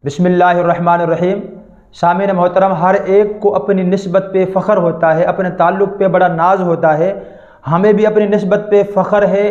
बिस्मिल्लाहिर्रहमानिर्रहीम। सामिन मोहतरम, हर एक को अपनी निस्बत पे फ़ख्र होता है, अपने ताल्लुक़ पे बड़ा नाज होता है। हमें भी अपनी निस्बत पे फ़ख्र है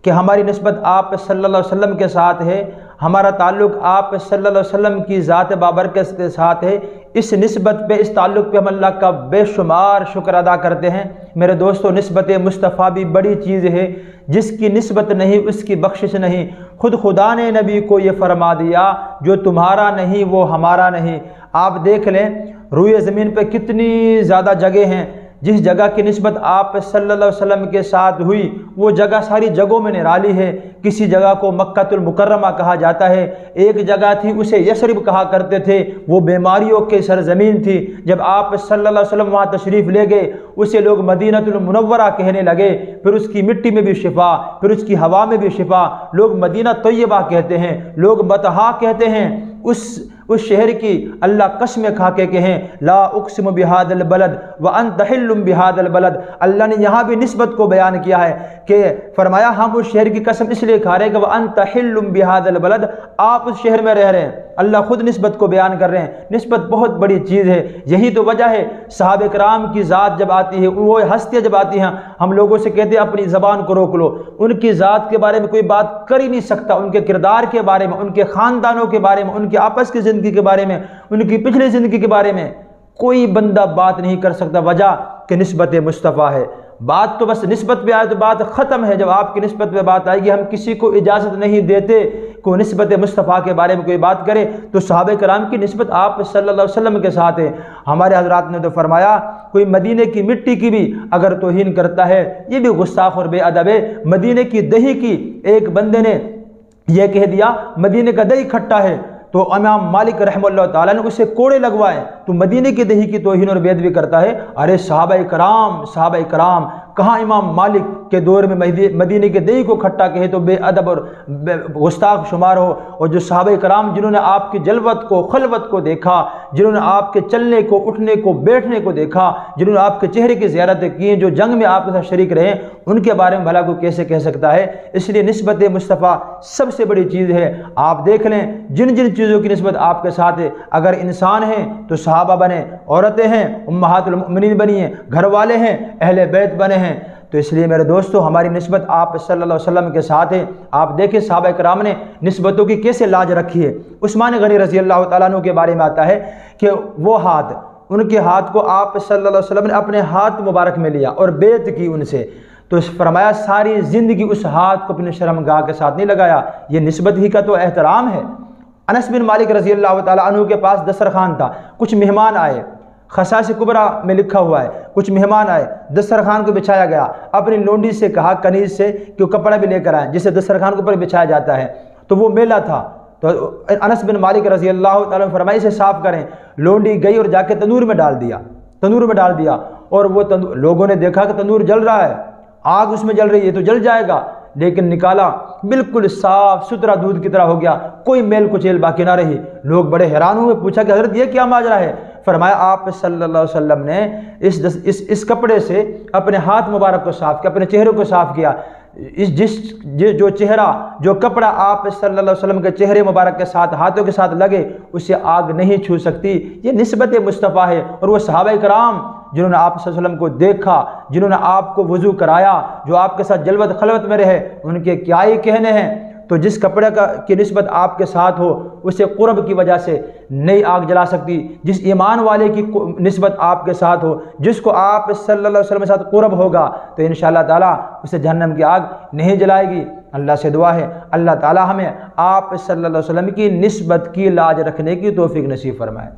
कि हमारी निस्बत आप सल्लल्लाहु अलैहि वसल्लम के साथ है, हमारा ताल्लुक़ आप सल्लल्लाहु अलैहि वसल्लम की ज़ात बाबरकत के साथ है। इस निस्बत पे, इस ताल्लुक़ पे हम अल्लाह का बेशुमार शुक्र अदा करते हैं। मेरे दोस्तों, निस्बत मुस्तफ़ा भी बड़ी चीज़ है। जिसकी निस्बत नहीं उसकी बख्शिश नहीं। खुद खुदा ने नबी को ये फरमा दिया, जो तुम्हारा नहीं वो हमारा नहीं। आप देख लें, रूए ज़मीन पे कितनी ज़्यादा जगह हैं जिस जगह की निस्बत आप सल्लल्लाहु अलैहि वसल्लम के साथ हुई, वो जगह सारी जगहों में निराली है। किसी जगह को मक्कातुल मुकर्रमा कहा जाता है, एक जगह थी उसे यसरिब कहा करते थे, वो बीमारियों की सरजमीन थी। जब आप सल्लल्लाहु अलैहि वसल्लम वहाँ तशरीफ़ ले गए, उसे लोग मदीनतुल मुनव्वरा कहने लगे। फिर उसकी मिट्टी में भी शिफा, फिर उसकी हवा में भी शिफा। लोग मदीना तैयबा कहते हैं, लोग बतहा कहते हैं। उस शहर की अल्लाह कसम खा के कहें, ला उक़सिमु बिहादल बलद व अंत हिल्लुम बिहादल बलद। अल्लाह ने यहाँ भी निस्बत को बयान किया है कि फरमाया, हम उस शहर की कसम इसलिए खा रहे हैं कि वह अंत हिल्लुम बिहादल बलद, आप उस शहर में रह रहे हैं। अल्लाह खुद निस्बत को बयान कर रहे हैं। निस्बत बहुत बड़ी चीज़ है। यही तो वजह है, सहाबा किराम की ज़ात जब आती है, वो हस्तियाँ जब आती हैं, हम लोगों से कहते हैं अपनी ज़बान को रोक लो। उनकी ज़ात के बारे में कोई बात कर ही नहीं सकता, उनके किरदार के बारे में, उनके ख़ानदानों के बारे में, उनके आपस की ज़िंदगी के बारे में, उनकी पिछली ज़िंदगी के बारे में कोई बंदा बात नहीं कर सकता। वजह कि निस्बत मुस्तफ़ा है। बात तो बस निस्बत पे आए तो बात ख़त्म है। जब आपकी निस्बत पे बात आएगी, हम किसी को इजाज़त नहीं देते को निस्बत मुस्तफ़ा के बारे में कोई बात करे। तो सहाबा कराम की निस्बत आप सल्लल्लाहु अलैहि वसल्लम के साथ है। हमारे हज़रात ने तो फरमाया, कोई मदीने की मिट्टी की भी अगर तौहीन करता है, ये भी गुस्ताख और बेअदब है। मदीने की दही की एक बंदे ने यह कह दिया, मदीने का दही खट्टा है, तो इमाम मालिक रहमतुल्लाह ताला ने उसे कोड़े लगवाए। तो मदीने की दही की तौहीन और बेअदबी करता है। अरे सहाबा कराम, कहाँ इमाम मालिक के दौर में मदीने के दही को खट्टा कहे तो बेअदब और गुस्ताख शुमार हो। और जो सहाबा कराम जिन्होंने आपकी जलवत को, खलवत को देखा, जिन्होंने आपके चलने को, उठने को, बैठने को देखा, जिन्होंने आपके चेहरे की ज़ियारतें की, जो जंग में आपके साथ शरीक रहे, उनके बारे में भला को कैसे कह सकता है। इसलिए निस्बत मुस्तफ़ा सबसे बड़ी चीज़ है। आप देख लें, जिन जिन चीज़ों की निस्बत आपके साथ है, अगर इंसान हैं तो सहाबा बने, औरतें हैं उम्महातुल मोमिनीन बनी हैं, घर वाले हैं अहले बैत बने हैं। तो इसलिए मेरे दोस्तों, हमारी निस्बत आप सल्लल्लाहु अलैहि वसल्लम के साथ है। आप देखें सहाबा कराम ने निस्बतों की कैसे लाज रखी है। उस्मान गनी रज़ी अल्लाह तआला अन्हु के बारे में आता है कि वो हाथ, उनके हाथ को आप सल्लल्लाहु अलैहि वसल्लम ने अपने हाथ मुबारक में लिया और बेत की उनसे। तो फरमाया, सारी ज़िंदगी उस हाथ को अपने शर्मगाह के साथ नहीं लगाया। ये निस्बत ही का तो एहतराम है। अनस बिन मालिक रज़ी अल्लाह तआला अन्हु के पास दस्तरखान था। कुछ मेहमान आए, खसास कुबरा में लिखा हुआ है, कुछ मेहमान आए, दस्तरखान को बिछाया गया। अपनी लोंडी से कहा, कनीज से, कि वो कपड़ा भी लेकर आए जिससे दस्तरखान के ऊपर बिछाया जाता है। तो वो मेला था। तो अनस बिन मालिक रज़ी अल्लाह तआला फरमाई से साफ़ करें। लोंडी गई और जाके तंदूर में डाल दिया। और वो लोगों ने देखा कि तंदूर जल रहा है, आग उसमें जल रही है, तो जल जाएगा। लेकिन निकाला, बिल्कुल साफ सुथरा दूध की तरह हो गया, कोई मेल कुचेल बाकी ना रही। लोग बड़े हैरान हुए, पूछा कि हज़रत ये क्या माजरा है। फरमाया, आप सल्लल्लाहु अलैहि वसल्लम ने इस कपड़े से अपने हाथ मुबारक को साफ़ किया, अपने चेहरे को साफ़ किया। जो चेहरा, जो कपड़ा आप सल्लल्लाहु अलैहि वसल्लम के चेहरे मुबारक के साथ, हाथों के साथ लगे, उसे आग नहीं छू सकती। ये निस्बत मुस्तफ़ा है। और वो सहाबा कराम जिन्होंने आप सल्लल्लाहु अलैहि वसल्लम को देखा, जिन्होंने आपको वज़ू कराया, जो आपके साथ जलवत खलवत में रहे, उनके क्या ही कहने हैं। तो जिस कपड़े की निस्बत आपके साथ हो, उसे क़ुर्ब की वजह से नई आग जला सकती। जिस ईमान वाले की निस्बत आपके साथ हो, जिसको आप सल्लल्लाहु अलैहि वसल्लम के साथ क़ुर्ब होगा, तो इंशाअल्लाह ताला उसे जहन्नम की आग नहीं जलाएगी। अल्लाह से दुआ है, अल्लाह ताला हमें आप सल्लल्लाहु अलैहि वसल्लम की निस्बत की लाज रखने की तौफीक नसीब फरमाए।